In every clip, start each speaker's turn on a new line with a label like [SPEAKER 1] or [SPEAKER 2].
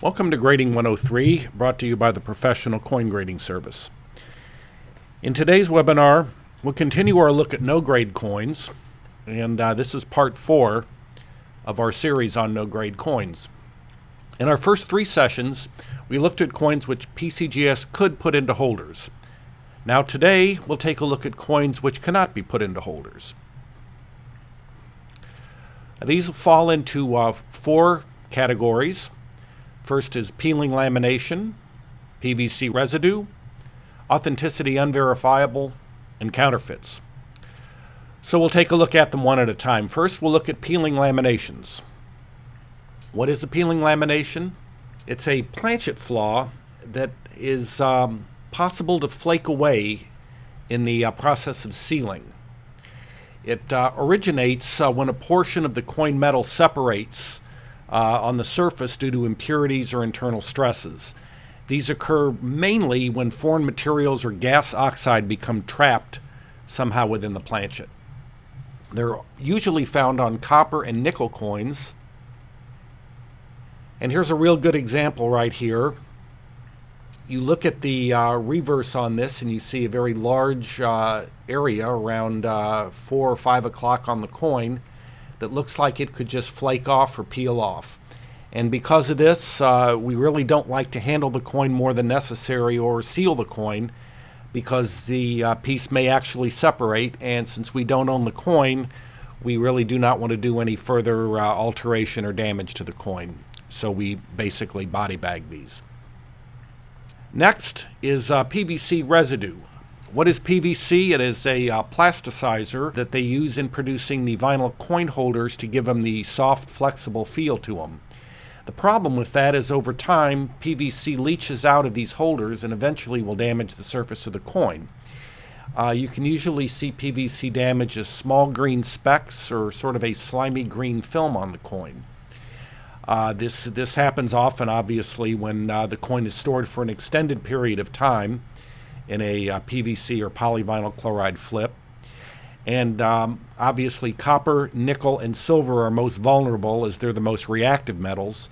[SPEAKER 1] Welcome to Grading 103, brought to you by the Professional Coin Grading Service. In today's webinar, we'll continue our look at no-grade coins, and this is part 4 of our series on no-grade coins. In our first 3 sessions, we looked at coins which PCGS could put into holders. Now today, we'll take a look at coins which cannot be put into holders. These fall into 4 categories. First is Peeling Lamination, PVC Residue, Authenticity Unverifiable, and Counterfeits. So we'll take a look at them one at a time. First, we'll look at peeling laminations. What is a peeling lamination? It's a planchet flaw that is possible to flake away in the process of sealing. It originates when a portion of the coin metal separates on the surface due to impurities or internal stresses. These occur mainly when foreign materials or gas oxide become trapped somehow within the planchet. They're usually found on copper and nickel coins. And here's a real good example right here. You look at the reverse on this and you see a very large area around 4 or 5 o'clock on the coin that looks like it could just flake off or peel off. And because of this, we really don't like to handle the coin more than necessary or seal the coin, because the piece may actually separate, and since we don't own the coin, we really do not want to do any further alteration or damage to the coin. So we basically body bag these. Next is PVC residue. What is PVC? It is a plasticizer that they use in producing the vinyl coin holders to give them the soft, flexible feel to them. The problem with that is over time, PVC leaches out of these holders and eventually will damage the surface of the coin. You can usually see PVC damage as small green specks or sort of a slimy green film on the coin. This happens often, obviously, when the coin is stored for an extended period of time in a PVC or polyvinyl chloride flip. And obviously copper, nickel, and silver are most vulnerable as they're the most reactive metals.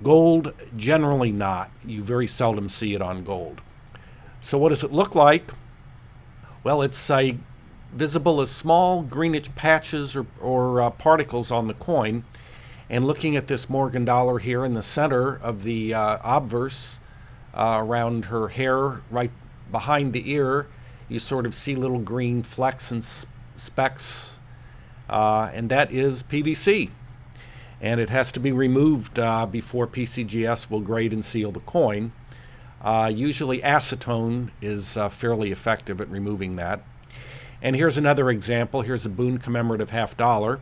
[SPEAKER 1] Gold, generally not. You very seldom see it on gold. So what does it look like? Well, it's visible as small greenish patches or particles on the coin. And looking at this Morgan dollar here in the center of the obverse around her hair right behind the ear, you sort of see little green flecks and specks, and that is PVC. And it has to be removed before PCGS will grade and seal the coin. Usually acetone is fairly effective at removing that. And here's another example. Here's a Boone commemorative $50.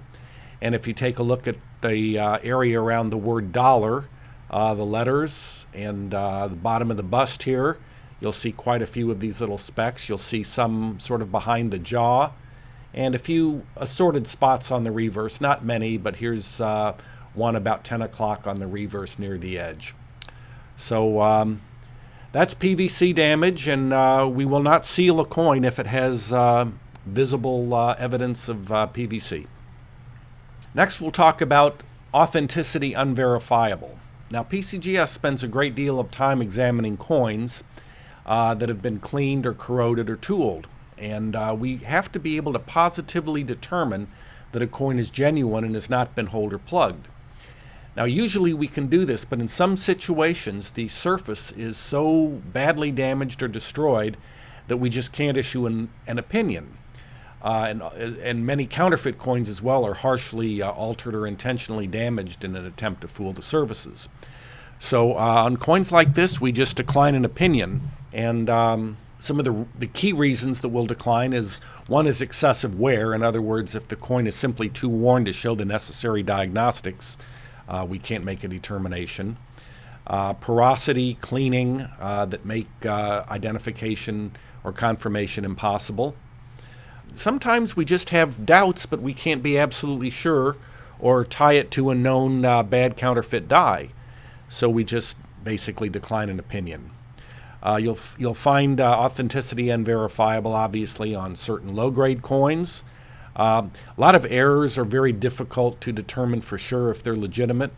[SPEAKER 1] And if you take a look at the area around the word dollar, the letters, and the bottom of the bust here, you'll see quite a few of these little specks. You'll see some sort of behind the jaw and a few assorted spots on the reverse. Not many, but here's one about 10 o'clock on the reverse near the edge. So that's PVC damage, and we will not seal a coin if it has visible evidence of PVC. Next, we'll talk about authenticity unverifiable. Now, PCGS spends a great deal of time examining coins that have been cleaned or corroded or tooled. And we have to be able to positively determine that a coin is genuine and has not been holder plugged. Now, usually we can do this, but in some situations, the surface is so badly damaged or destroyed that we just can't issue an opinion. And many counterfeit coins as well are harshly altered or intentionally damaged in an attempt to fool the services. So on coins like this, we just decline an opinion. And some of the key reasons that we'll decline is, one is excessive wear. In other words, if the coin is simply too worn to show the necessary diagnostics, we can't make a determination. Porosity, cleaning that make identification or confirmation impossible. Sometimes we just have doubts, but we can't be absolutely sure or tie it to a known bad counterfeit die. So we just basically decline an opinion. You'll find authenticity unverifiable, obviously, on certain low-grade coins. A lot of errors are very difficult to determine for sure if they're legitimate.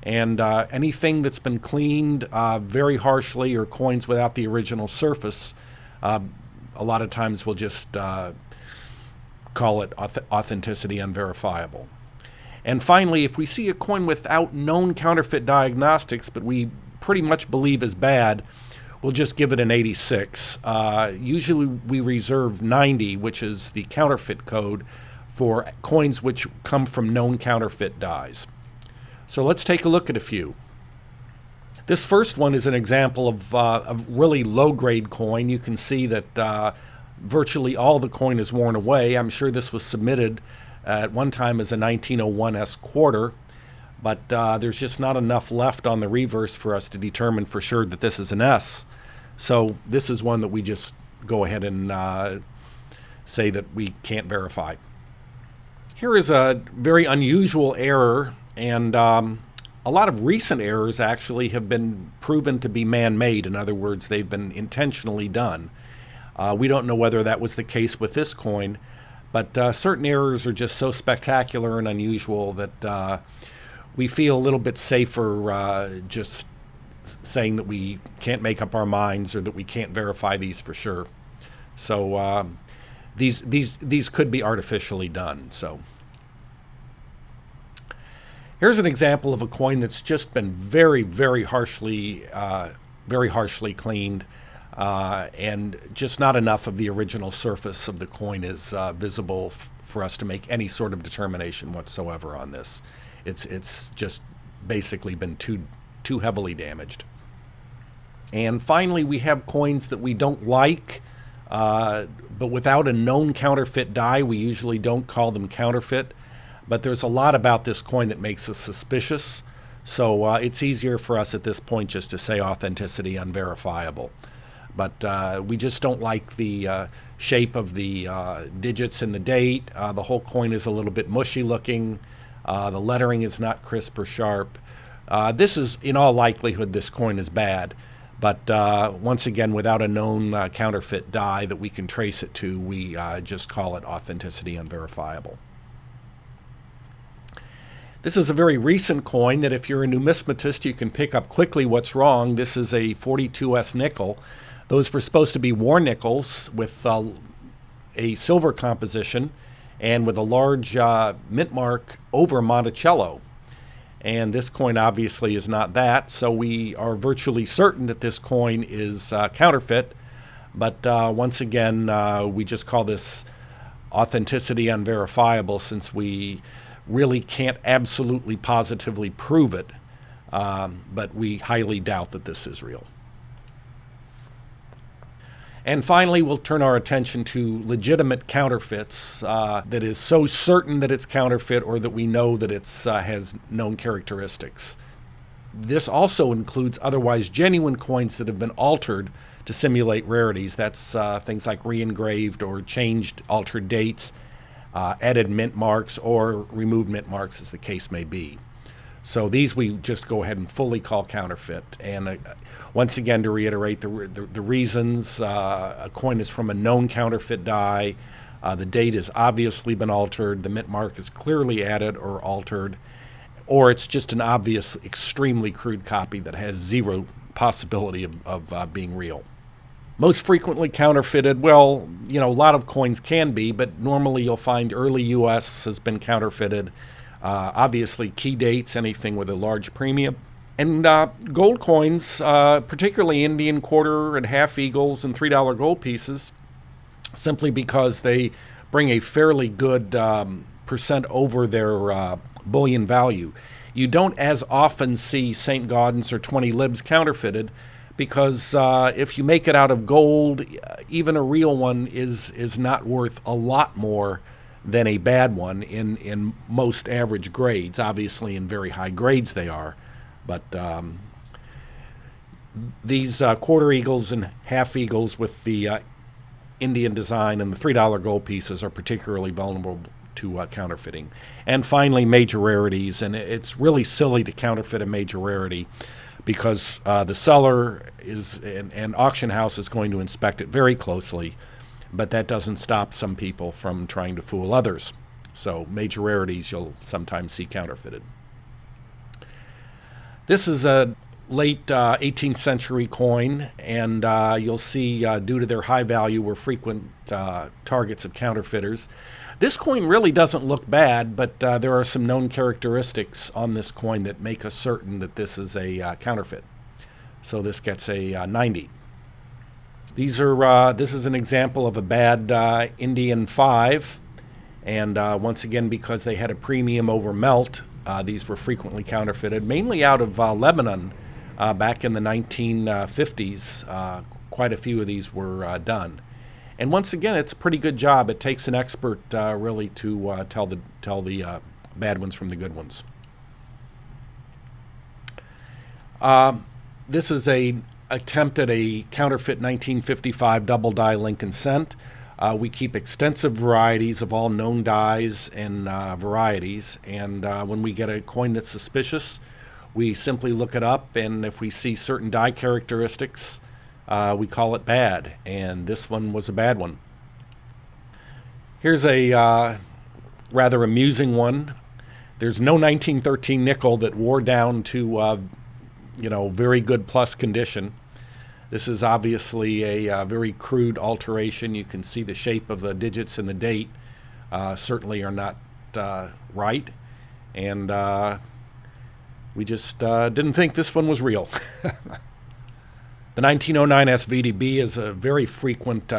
[SPEAKER 1] And anything that's been cleaned very harshly, or coins without the original surface, a lot of times we'll just call it authenticity unverifiable. And finally, if we see a coin without known counterfeit diagnostics, but we pretty much believe is bad, we'll just give it an 86. Usually we reserve 90, which is the counterfeit code for coins which come from known counterfeit dies. So let's take a look at a few. This first one is an example of a really low-grade coin. You can see that virtually all the coin is worn away. I'm sure this was submitted at one time as a 1901 S quarter, but there's just not enough left on the reverse for us to determine for sure that this is an S. So this is one that we just go ahead and say that we can't verify. Here is a very unusual error, and a lot of recent errors actually have been proven to be man-made. In other words, they've been intentionally done. We don't know whether that was the case with this coin, but certain errors are just so spectacular and unusual that we feel a little bit safer just saying that we can't make up our minds or that we can't verify these for sure. So these could be artificially done. So here's an example of a coin that's just been very, very harshly cleaned, and just not enough of the original surface of the coin is visible for us to make any sort of determination whatsoever on this. It's just basically been too heavily damaged. And finally, we have coins that we don't like, but without a known counterfeit die, we usually don't call them counterfeit. But there's a lot about this coin that makes us suspicious, so it's easier for us at this point just to say authenticity unverifiable. But we just don't like the shape of the digits and the date. The whole coin is a little bit mushy looking. The lettering is not crisp or sharp. This is, in all likelihood, this coin is bad. But once again, without a known counterfeit die that we can trace it to, we just call it authenticity unverifiable. This is a very recent coin that if you're a numismatist, you can pick up quickly what's wrong. This is a 42S nickel. Those were supposed to be war nickels with a silver composition and with a large mint mark over Monticello. And this coin obviously is not that, so we are virtually certain that this coin is counterfeit. But once again, we just call this authenticity unverifiable since we really can't absolutely positively prove it, but we highly doubt that this is real. And finally, we'll turn our attention to legitimate counterfeits that is so certain that it's counterfeit or that we know that it has known characteristics. This also includes otherwise genuine coins that have been altered to simulate rarities. That's things like re-engraved or changed, altered dates, added mint marks, or removed mint marks, as the case may be. So these we just go ahead and fully call counterfeit. And once again, to reiterate the reasons, a coin is from a known counterfeit die, the date has obviously been altered, the mint mark is clearly added or altered, or it's just an obvious, extremely crude copy that has zero possibility of being real. Most frequently counterfeited, well, a lot of coins can be, but normally you'll find early U.S. has been counterfeited. Obviously, key dates, anything with a large premium. And gold coins, particularly Indian quarter and half eagles and $3 gold pieces, simply because they bring a fairly good percent over their bullion value. You don't as often see St. Gaudens or 20 libs counterfeited, because if you make it out of gold, even a real one is not worth a lot more than a bad one in most average grades. Obviously, in very high grades they are. But these quarter eagles and half eagles with the Indian design and the $3 gold pieces are particularly vulnerable to counterfeiting. And finally, major rarities. And it's really silly to counterfeit a major rarity, because the seller is an auction house is going to inspect it very closely, but that doesn't stop some people from trying to fool others. So major rarities you'll sometimes see counterfeited. This is a late 18th century coin, and you'll see due to their high value were frequent targets of counterfeiters. This coin really doesn't look bad, but there are some known characteristics on this coin that make us certain that this is a counterfeit. So this gets a 90. This is an example of a bad Indian 5, and once again, because they had a premium over melt, these were frequently counterfeited, mainly out of Lebanon back in the 1950s. Quite a few of these were done. And once again, it's a pretty good job. It takes an expert really to tell the bad ones from the good ones. This is an attempt at a counterfeit 1955 double die Lincoln cent. We keep extensive varieties of all known dies and varieties, and when we get a coin that's suspicious, we simply look it up, and if we see certain die characteristics, we call it bad, and this one was a bad one. Here's a rather amusing one. There's no 1913 nickel that wore down to very good plus condition. This is obviously a very crude alteration. You can see the shape of the digits and the date certainly are not right, and we just didn't think this one was real. The 1909 SVDB is a very frequent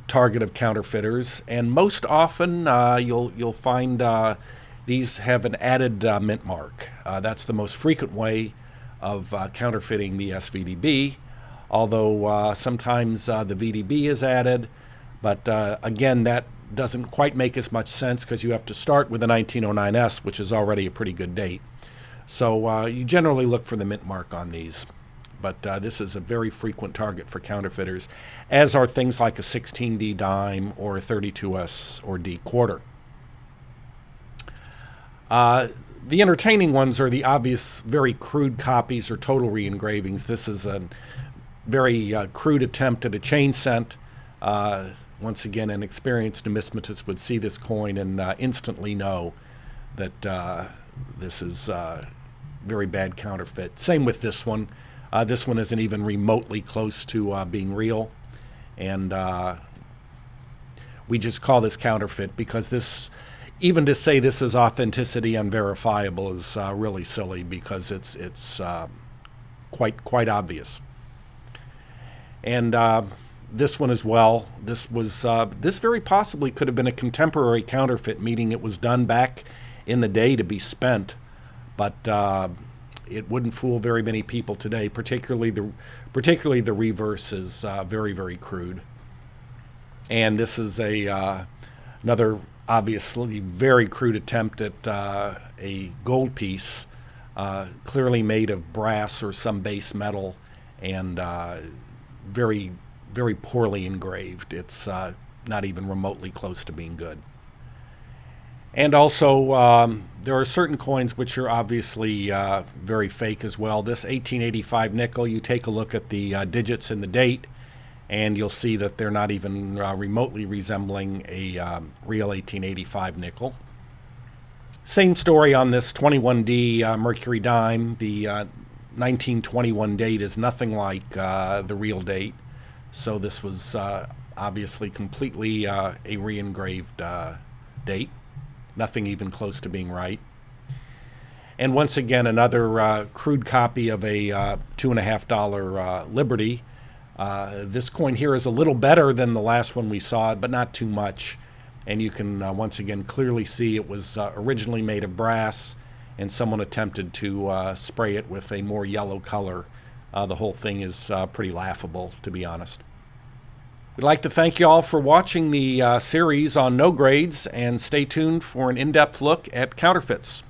[SPEAKER 1] target of counterfeiters, and most often you'll find these have an added mint mark. That's the most frequent way of counterfeiting the SVDB, although sometimes the VDB is added, but again, that doesn't quite make as much sense because you have to start with the 1909S, which is already a pretty good date. So you generally look for the mint mark on these. But this is a very frequent target for counterfeiters, as are things like a 16D dime or a 32S or D quarter. The entertaining ones are the obvious, very crude copies or total re-engravings. This is a very crude attempt at a chain cent. Once again, an experienced numismatist would see this coin and instantly know that this is very bad counterfeit. Same with this one. This one isn't even remotely close to being real, and we just call this counterfeit because this, even to say this is authenticity unverifiable is really silly because it's quite obvious. And this one as well. This very possibly could have been a contemporary counterfeit, meaning it was done back in the day to be spent, but it wouldn't fool very many people today. Particularly the reverse is very crude. And this is another obviously very crude attempt at a gold piece, clearly made of brass or some base metal, and very poorly engraved. It's not even remotely close to being good. And also, there are certain coins which are obviously very fake as well. This 1885 nickel, you take a look at the digits and the date, and you'll see that they're not even remotely resembling a real 1885 nickel. Same story on this 21D Mercury dime. The 1921 date is nothing like the real date, so this was obviously completely a re-engraved date. Nothing even close to being right. And once again, another crude copy of a $2.50 Liberty. This coin here is a little better than the last one we saw, but not too much. And you can once again clearly see it was originally made of brass, and someone attempted to spray it with a more yellow color. The whole thing is pretty laughable, to be honest. We'd like to thank you all for watching the series on no grades, and stay tuned for an in-depth look at counterfeits.